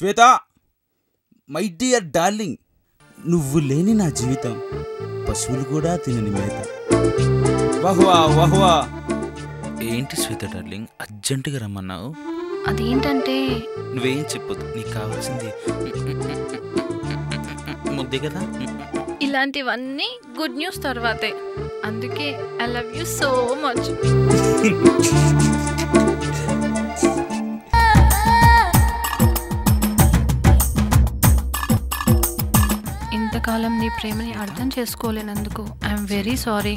Shweta, my dear darling, నువ్వు లేని నా జీవితం పశువులు కూడా తినని మేత. వహ్వా వహ్వా. ఏంటి శ్వేత డార్లింగ్, అర్జెంటుగా రమ్మన్నావు? అదేంటంటే నువ్వేం చెప్పొద్దు, నీకు కావాల్సింది ముద్దే కదా. ఇలాంటివన్నీ గుడ్ న్యూస్ తర్వాతే. అందుకే I love you so much. ఇంతకాలం నీ ప్రేమని అర్థం చేసుకోలేనందుకు ఐఎమ్ వెరీ సారీ.